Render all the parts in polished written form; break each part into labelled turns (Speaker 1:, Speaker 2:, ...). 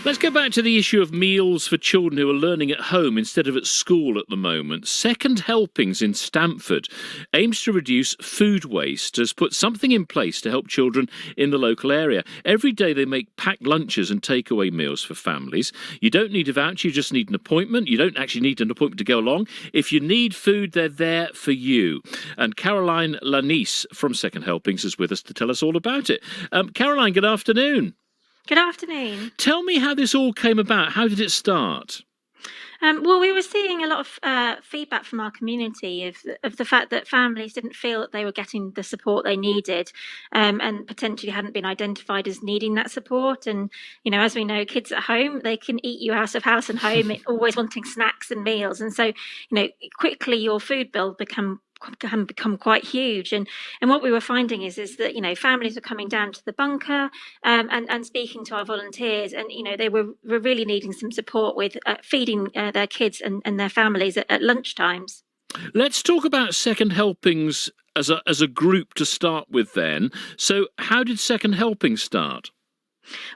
Speaker 1: Let's go back to the issue of meals for children who are learning at home instead of at school at the moment. Second Helpings in Stamford aims to reduce food waste, has put something in place to help children in the local area. Every day they make packed lunches and takeaway meals for families. You don't need a voucher, you just need an appointment. You don't actually need an appointment to go along. If you need food, they're there for you. And Caroline Lanice from Second Helpings is with us to tell us all about it. Caroline, good afternoon.
Speaker 2: Good afternoon.
Speaker 1: Tell me how this all came about. How did it start?
Speaker 2: Well, we were seeing a lot of feedback from our community of the fact that families didn't feel that they were getting the support they needed, and potentially hadn't been identified as needing that support. And, as we know, kids at home, they can eat you out of house and home, always wanting snacks and meals. And so, quickly your food bill can become quite huge, and what we were finding is that families were coming down to the bunker and speaking to our volunteers, and they were really needing some support with feeding their kids and their families at lunchtimes.
Speaker 1: Let's talk about Second Helpings as a group to start with then. So how did Second Helpings start?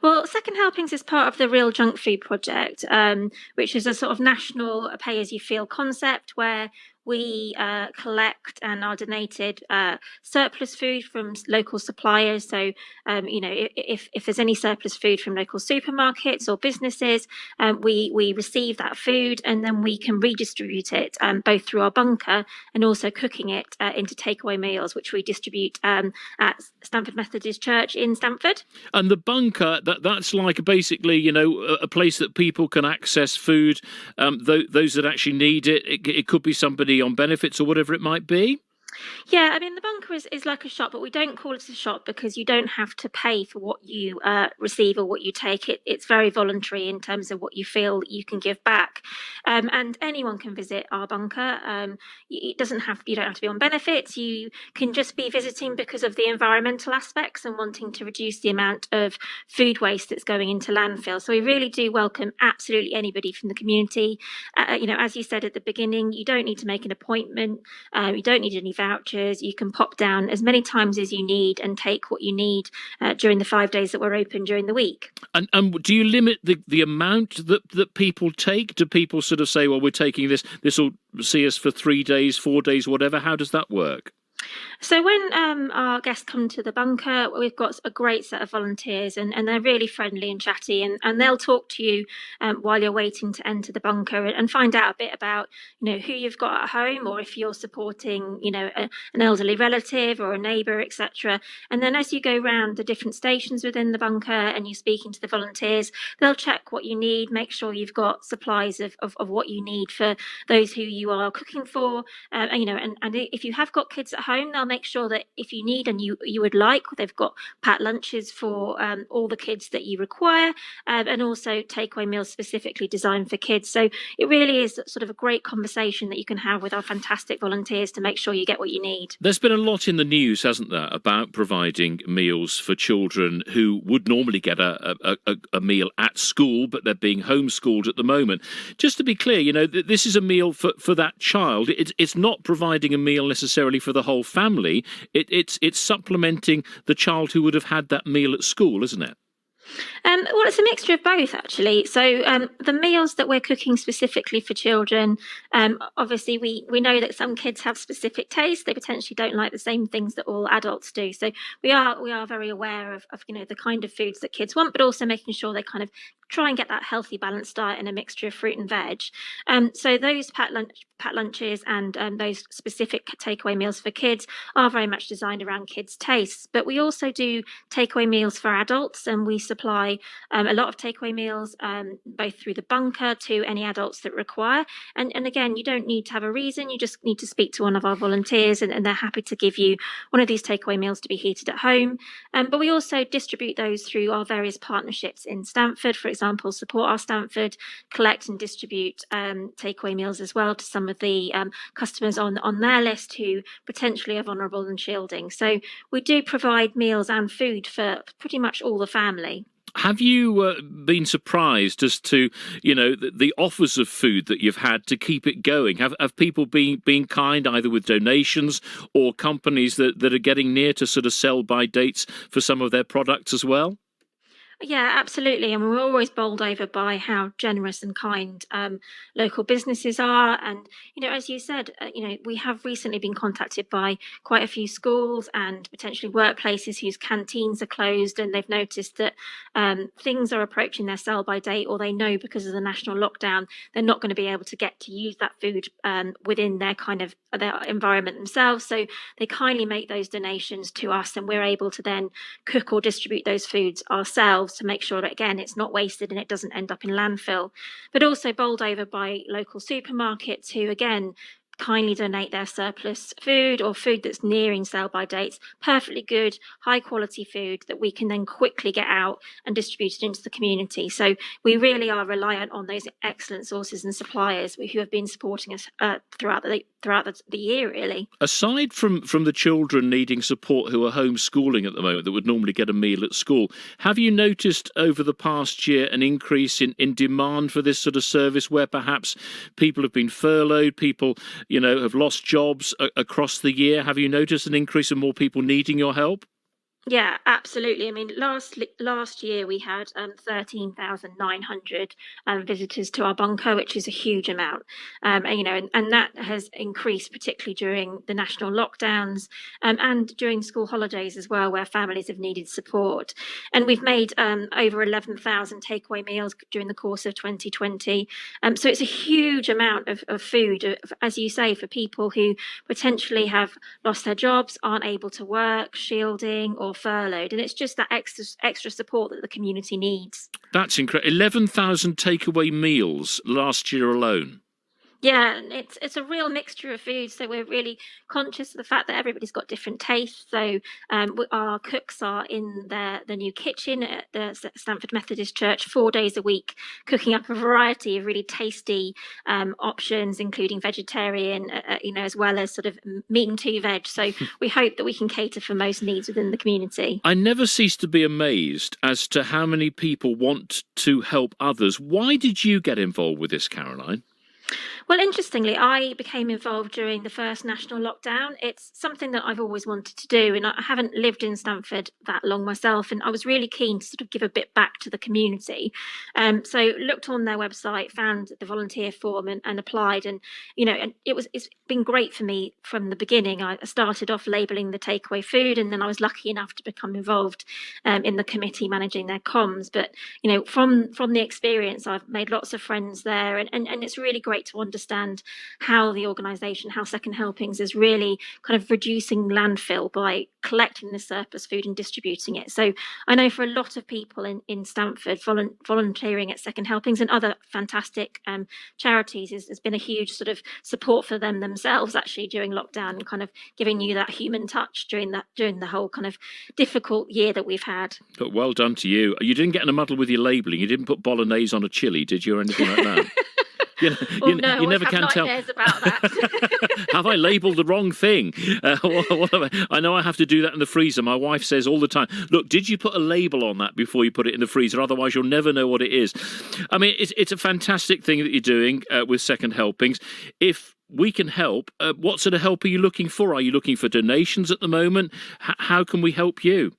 Speaker 2: Well, Second Helpings is part of the Real Junk Food Project, which is a sort of national pay-as-you-feel concept where we collect and are donated surplus food from local suppliers. So, if there's any surplus food from local supermarkets or businesses, we receive that food and then we can redistribute it both through our bunker and also cooking it into takeaway meals, which we distribute at Stamford Methodist Church in Stamford.
Speaker 1: And the bunker, that's like basically, a place that people can access food, those that actually need it. It could be somebody on benefits or whatever it might be.
Speaker 2: Yeah, the bunker is like a shop, but we don't call it a shop because you don't have to pay for what you receive or what you take. It's very voluntary in terms of what you feel you can give back, and anyone can visit our bunker. You don't have to be on benefits. You can just be visiting because of the environmental aspects and wanting to reduce the amount of food waste that's going into landfill. So we really do welcome absolutely anybody from the community. As you said at the beginning, you don't need to make an appointment. You don't need any vouchers. You can pop down as many times as you need and take what you need during the 5 days that we're open during the week.
Speaker 1: And do you limit the amount that people take? Do people sort of say, well, we're taking this will see us for 3 days, 4 days, whatever? How does that work?
Speaker 2: So when our guests come to the bunker, we've got a great set of volunteers and they're really friendly and chatty, and they'll talk to you while you're waiting to enter the bunker and find out a bit about who you've got at home, or if you're supporting an elderly relative or a neighbour, etc. And then as you go around the different stations within the bunker and you're speaking to the volunteers, they'll check what you need, make sure you've got supplies of what you need for those who you are cooking for, and if you have got kids at home, they'll make sure that if you need and you would like, they've got packed lunches for all the kids that you require, and also takeaway meals specifically designed for kids. So it really is sort of a great conversation that you can have with our fantastic volunteers to make sure you get what you need.
Speaker 1: There's been a lot in the news, hasn't there, about providing meals for children who would normally get a meal at school, but they're being homeschooled at the moment. Just to be clear, this is a meal for that child. It's not providing a meal necessarily for the whole family. It's supplementing the child who would have had that meal at school, isn't it?
Speaker 2: Well, it's a mixture of both, actually. So the meals that we're cooking specifically for children, obviously we know that some kids have specific tastes. They potentially don't like the same things that all adults do. So we are very aware of the kind of foods that kids want, but also making sure they kind of try and get that healthy, balanced diet and a mixture of fruit and veg. So those packed lunches and those specific takeaway meals for kids are very much designed around kids' tastes. But we also do takeaway meals for adults, and we supply a lot of takeaway meals both through the bunker to any adults that require. And again, you don't need to have a reason. You just need to speak to one of our volunteers, and they're happy to give you one of these takeaway meals to be heated at home. But we also distribute those through our various partnerships in Stamford. For example, Support Our Stamford collect and distribute takeaway meals as well to some of the customers on their list who potentially are vulnerable and shielding. So we do provide meals and food for pretty much all the family.
Speaker 1: Have you been surprised as to, the offers of food that you've had to keep it going? Have people been kind, either with donations or companies that are getting near to sort of sell by dates for some of their products as well?
Speaker 2: Yeah, absolutely. And we're always bowled over by how generous and kind local businesses are. And, as you said, we have recently been contacted by quite a few schools and potentially workplaces whose canteens are closed. And they've noticed that things are approaching their sell by date, or they know because of the national lockdown, they're not going to be able to get to use that food within their kind of their environment themselves. So they kindly make those donations to us, and we're able to then cook or distribute those foods ourselves to make sure that, again, it's not wasted and it doesn't end up in landfill. But also bowled over by local supermarkets who, again, kindly donate their surplus food or food that's nearing sell by dates, perfectly good, high quality food that we can then quickly get out and distribute it into the community. So we really are reliant on those excellent sources and suppliers who have been supporting us throughout the year, really.
Speaker 1: Aside from the children needing support who are homeschooling at the moment that would normally get a meal at school, have you noticed over the past year an increase in demand for this sort of service where perhaps people have been furloughed, people have lost jobs across the year? Have you noticed an increase in more people needing your help?
Speaker 2: Yeah, absolutely. I mean, last year we had 13,900 visitors to our bunker, which is a huge amount. And that has increased particularly during the national lockdowns and during school holidays as well, where families have needed support. And we've made over 11,000 takeaway meals during the course of 2020. So it's a huge amount of food, as you say, for people who potentially have lost their jobs, aren't able to work, shielding, or furloughed, and it's just that extra support that the community needs.
Speaker 1: That's incredible. 11,000 takeaway meals last year alone.
Speaker 2: Yeah, it's a real mixture of foods. So we're really conscious of the fact that everybody's got different tastes. So our cooks are in the new kitchen at the Stamford Methodist Church 4 days a week, cooking up a variety of really tasty options, including vegetarian, as well as sort of meat and two veg. So we hope that we can cater for most needs within the community.
Speaker 1: I never cease to be amazed as to how many people want to help others. Why did you get involved with this, Caroline?
Speaker 2: Well, interestingly, I became involved during the first national lockdown. It's something that I've always wanted to do, and I haven't lived in Stamford that long myself, and I was really keen to sort of give a bit back to the community. So looked on their website, found the volunteer form and applied, and and it's been great for me from the beginning. I started off labelling the takeaway food, and then I was lucky enough to become involved in the committee managing their comms. But from the experience, I've made lots of friends there, and it's really great to understand how the organisation, how Second Helpings is really kind of reducing landfill by collecting the surplus food and distributing it. So I know for a lot of people in Stamford, volunteering at Second Helpings and other fantastic charities has been a huge sort of support for them themselves actually during lockdown, and kind of giving you that human touch during the whole kind of difficult year that we've had.
Speaker 1: But well done to you. You didn't get in a muddle with your labelling. You didn't put bolognese on a chili, did you, or anything like that? You never can tell.
Speaker 2: About that.
Speaker 1: Have I labelled the wrong thing? I know I have to do that in the freezer. My wife says all the time, look, did you put a label on that before you put it in the freezer? Otherwise, you'll never know what it is. I mean, it's a fantastic thing that you're doing with Second Helpings. If we can help, what sort of help are you looking for? Are you looking for donations at the moment? How can we help you?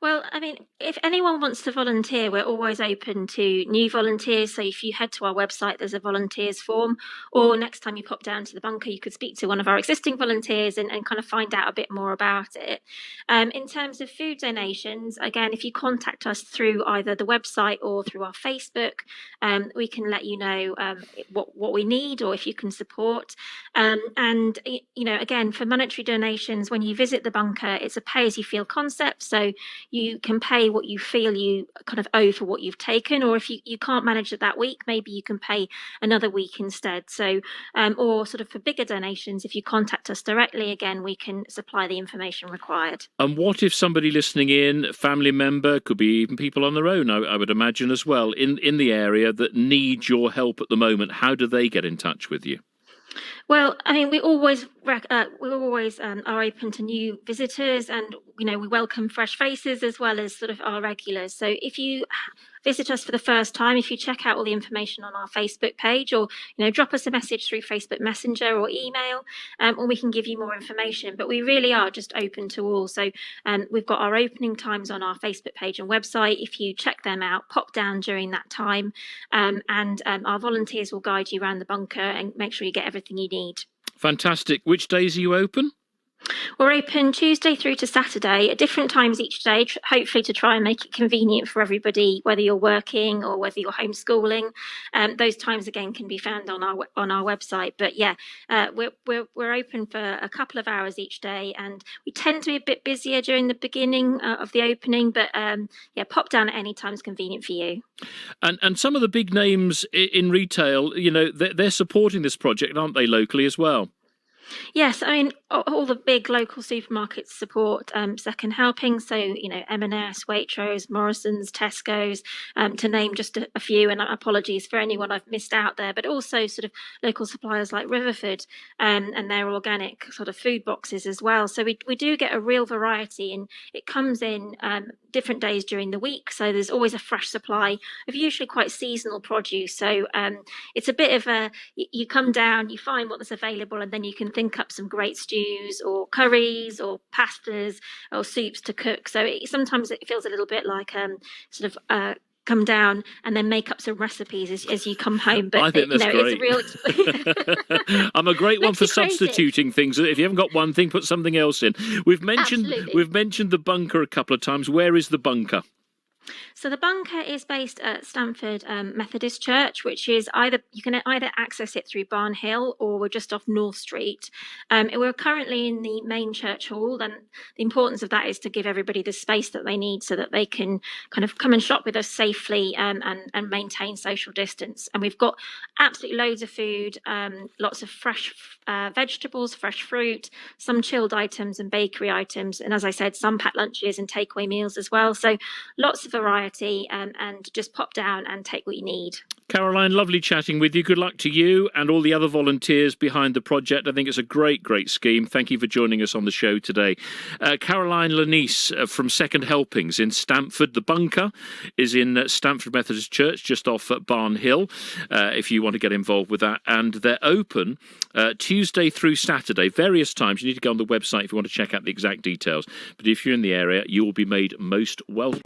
Speaker 2: Well, I mean, if anyone wants to volunteer, we're always open to new volunteers. So if you head to our website, there's a volunteers form, or next time you pop down to the bunker, you could speak to one of our existing volunteers and kind of find out a bit more about it. In terms of food donations, again, if you contact us through either the website or through our Facebook, we can let you know what we need or if you can support. And again, for monetary donations, when you visit the bunker, it's a pay-as-you-feel concept. So you can pay what you feel you kind of owe for what you've taken, or if you can't manage it that week, maybe you can pay another week instead. So, or sort of for bigger donations, if you contact us directly, again, we can supply the information required.
Speaker 1: And what if somebody listening in, a family member, could be even people on their own, I would imagine as well, in the area that need your help at the moment? How do they get in touch with you?
Speaker 2: Well, I mean, we always are open to new visitors, and we welcome fresh faces as well as sort of our regulars. So if you visit us for the first time, if you check out all the information on our Facebook page, or drop us a message through Facebook Messenger or email, and we can give you more information. But we really are just open to all. So we've got our opening times on our Facebook page and website. If you check them out, pop down during that time, and our volunteers will guide you around the bunker and make sure you get everything you need.
Speaker 1: Fantastic. Which days are you open?
Speaker 2: We're open Tuesday through to Saturday at different times each day, hopefully to try and make it convenient for everybody, whether you're working or whether you're homeschooling. Those times again can be found on our website. But yeah, we're open for a couple of hours each day, and we tend to be a bit busier during the beginning of the opening. But yeah, pop down at any time is convenient for you.
Speaker 1: And some of the big names in retail, they're supporting this project, aren't they, locally as well?
Speaker 2: Yes, I mean, all the big local supermarkets support second helpings. So, M&S, Waitrose, Morrison's, Tesco's, to name just a few. And apologies for anyone I've missed out there, but also sort of local suppliers like Riverford and their organic sort of food boxes as well. So we do get a real variety, and it comes in different days during the week. So there's always a fresh supply of usually quite seasonal produce. So it's a bit of you come down, you find what's available, and then you can think up some great stews or curries or pastas or soups to cook. So sometimes it feels a little bit like sort of come down and then make up some recipes as you come home. But
Speaker 1: I think that's great.
Speaker 2: It's a real
Speaker 1: I'm a great one for substituting things. If you haven't got one thing, put something else in. We've mentioned the bunker a couple of times. Where is the bunker?
Speaker 2: So the bunker is based at Stamford Methodist Church, which is you can either access it through Barn Hill, or we're just off North Street. We're currently in the main church hall, and the importance of that is to give everybody the space that they need so that they can kind of come and shop with us safely and maintain social distance. And we've got absolutely loads of food, lots of fresh vegetables, fresh fruit, some chilled items and bakery items, and as I said, some packed lunches and takeaway meals as well. So lots of variety, and just pop down and take what you need.
Speaker 1: Caroline, lovely chatting with you. Good luck to you and all the other volunteers behind the project. I think it's a great, great scheme. Thank you for joining us on the show today. Caroline Lanice from Second Helpings in Stamford. The bunker is in Stamford Methodist Church, just off at Barn Hill, if you want to get involved with that. And they're open Tuesday through Saturday, various times. You need to go on the website if you want to check out the exact details. But if you're in the area, you will be made most welcome.